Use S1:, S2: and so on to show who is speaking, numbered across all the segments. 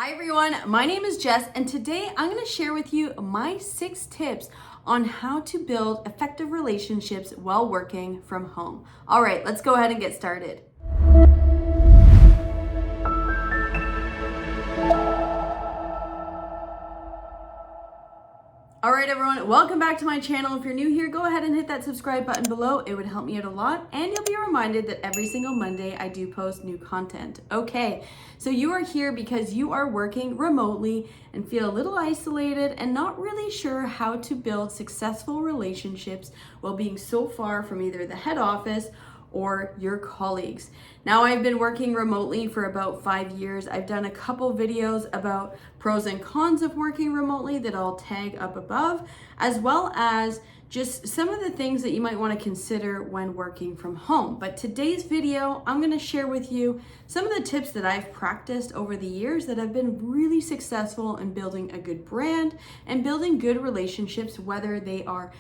S1: Hi everyone, my name is Jess and today I'm going to share with you my 6 tips on how to build effective relationships while working from home. All right, let's go ahead and get started. All right, everyone, welcome back to my channel. If you're new here, go ahead and hit that subscribe button below. It would help me out a lot, and you'll be reminded that every single Monday I do post new content. Okay, so you are here because you are working remotely and feel a little isolated and not really sure how to build successful relationships while being so far from either the head office or your colleagues. Now, I've been working remotely for about 5 years. I've done a couple videos about pros and cons of working remotely that I'll tag up above, as well as just some of the things that you might want to consider when working from home. But today's video, I'm going to share with you some of the tips that I've practiced over the years that have been really successful in building a good brand and building good relationships, whether they are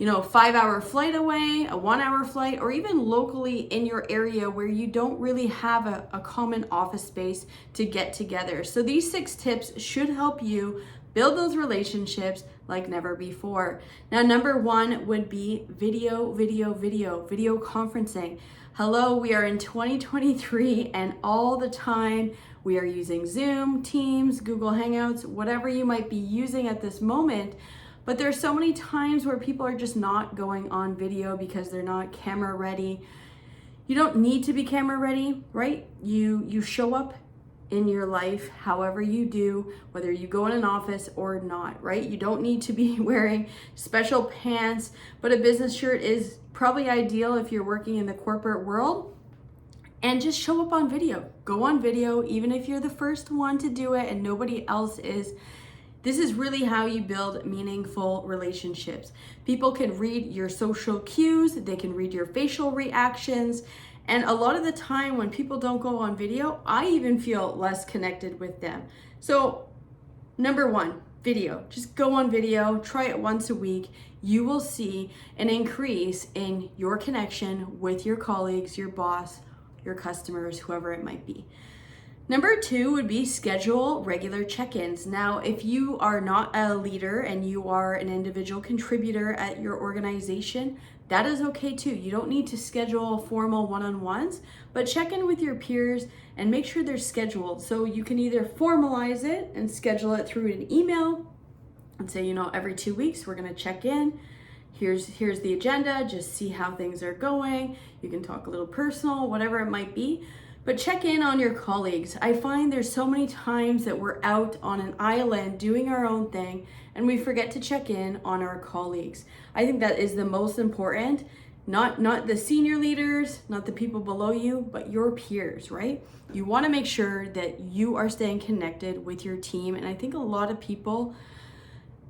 S1: a 5-hour flight away, a 1-hour flight, or even locally in your area where you don't really have a common office space to get together. So these 6 tips should help you build those relationships like never before. Now, number 1 would be video conferencing. Hello, we are in 2023 and all the time we are using Zoom, Teams, Google Hangouts, whatever you might be using at this moment. But there's so many times where people are just not going on video because they're not camera ready. You don't need to be camera ready, right? You show up in your life however you do, whether you go in an office or not, right? You don't need to be wearing special pants, but a business shirt is probably ideal if you're working in the corporate world. And just show up on video. Go on video, even if you're the first one to do it and nobody else is. This is really how you build meaningful relationships. People can read your social cues, they can read your facial reactions, and a lot of the time when people don't go on video, I even feel less connected with them. So, number 1, video. Just go on video, try it once a week. You will see an increase in your connection with your colleagues, your boss, your customers, whoever it might be. Number 2 would be schedule regular check-ins. Now, if you are not a leader and you are an individual contributor at your organization, that is okay too. You don't need to schedule formal one-on-ones, but check in with your peers and make sure they're scheduled. So you can either formalize it and schedule it through an email and say, every 2 weeks we're gonna check in. Here's the agenda, just see how things are going. You can talk a little personal, whatever it might be. But check in on your colleagues. I find there's so many times that we're out on an island doing our own thing and we forget to check in on our colleagues. I think that is the most important, not the senior leaders, not the people below you, but your peers, right? You want to make sure that you are staying connected with your team. And I think a lot of people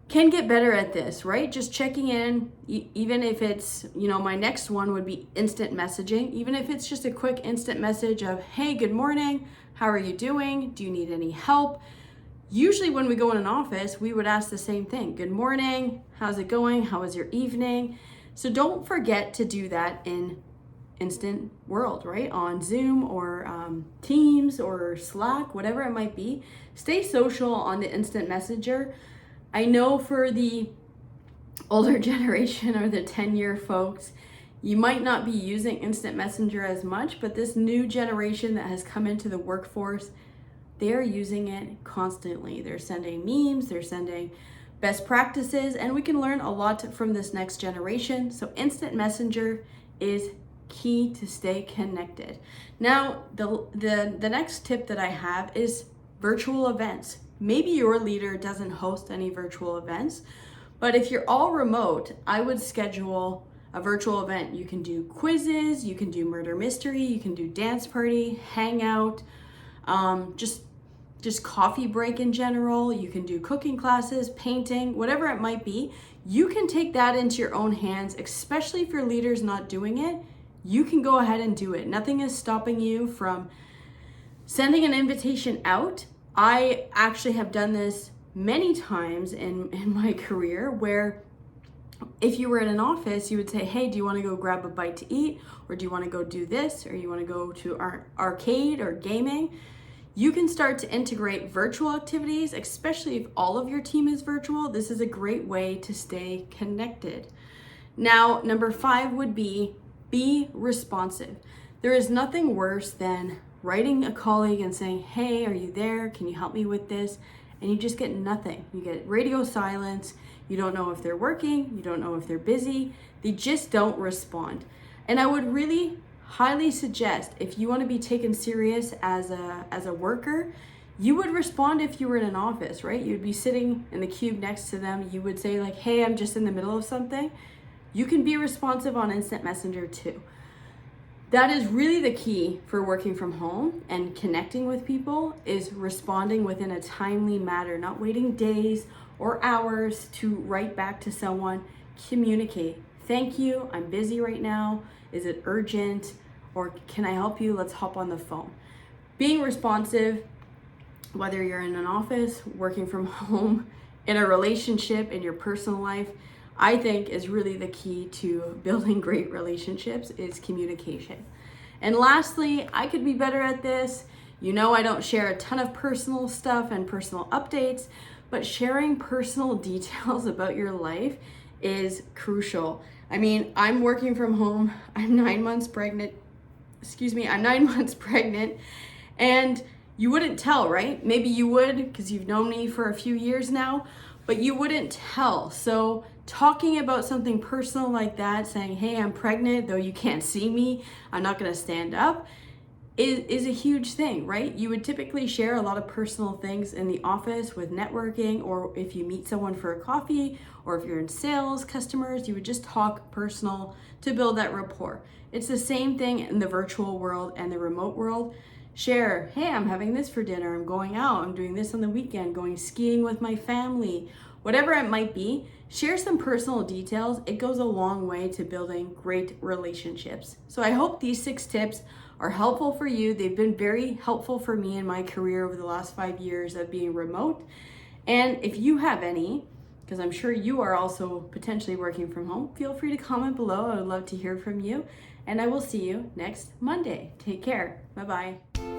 S1: can get better at this, right? Just checking in, even if it's, my next one would be instant messaging. Even if it's just a quick instant message of, hey, good morning, how are you doing? Do you need any help? Usually when we go in an office, we would ask the same thing. Good morning, how's it going? How was your evening? So don't forget to do that in instant world, right? On Zoom or Teams or Slack, whatever it might be. Stay social on the instant messenger. I know for the older generation or the 10-year folks, you might not be using instant messenger as much, but this new generation that has come into the workforce, they're using it constantly. They're sending memes, they're sending best practices, and we can learn a lot from this next generation. So instant messenger is key to stay connected. Now, the next tip that I have is virtual events. Maybe your leader doesn't host any virtual events, but if you're all remote, I would schedule a virtual event. You can do quizzes, you can do murder mystery, you can do dance party, hangout, just coffee break in general. You can do cooking classes, painting, whatever it might be. You can take that into your own hands, especially if your leader's not doing it. You can go ahead and do it. Nothing is stopping you from sending an invitation out. I actually have done this many times in my career where if you were in an office, you would say, hey, do you want to go grab a bite to eat? Or do you want to go do this? Or you want to go to our arcade or gaming? You can start to integrate virtual activities, especially if all of your team is virtual. This is a great way to stay connected. Now, number 5 would be responsive. There is nothing worse than writing a colleague and saying, hey, are you there? Can you help me with this? And you just get nothing. You get radio silence. You don't know if they're working. You don't know if they're busy. They just don't respond. And I would really highly suggest, if you want to be taken serious as a worker, you would respond if you were in an office, right? You'd be sitting in the cube next to them. You would say like, hey, I'm just in the middle of something. You can be responsive on Instant Messenger too. That is really the key for working from home and connecting with people, is responding within a timely manner, not waiting days or hours to write back to someone. Communicate. Thank you, I'm busy right now. Is it urgent? Or can I help you? Let's hop on the phone. Being responsive, whether you're in an office, working from home, in a relationship, in your personal life, I think is really the key to building great relationships, is communication. And lastly, I could be better at this. You know, I don't share a ton of personal stuff and personal updates, but sharing personal details about your life is crucial. I mean, I'm working from home. I'm 9 months pregnant. I'm 9 months pregnant, and you wouldn't tell, right? Maybe you would because you've known me for a few years now, but you wouldn't tell. So talking about something personal like that, saying, hey, I'm pregnant, though you can't see me, I'm not gonna stand up, is a huge thing, right? You would typically share a lot of personal things in the office with networking, or if you meet someone for a coffee, or if you're in sales, customers, you would just talk personal to build that rapport. It's the same thing in the virtual world and the remote world. Share, hey, I'm having this for dinner, I'm going out, I'm doing this on the weekend, going skiing with my family, whatever it might be. Share some personal details. It goes a long way to building great relationships. So I hope these 6 tips are helpful for you. They've been very helpful for me in my career over the last 5 years of being remote. And if you have any, because I'm sure you are also potentially working from home, feel free to comment below. I would love to hear from you. And I will see you next Monday. Take care. Bye-bye.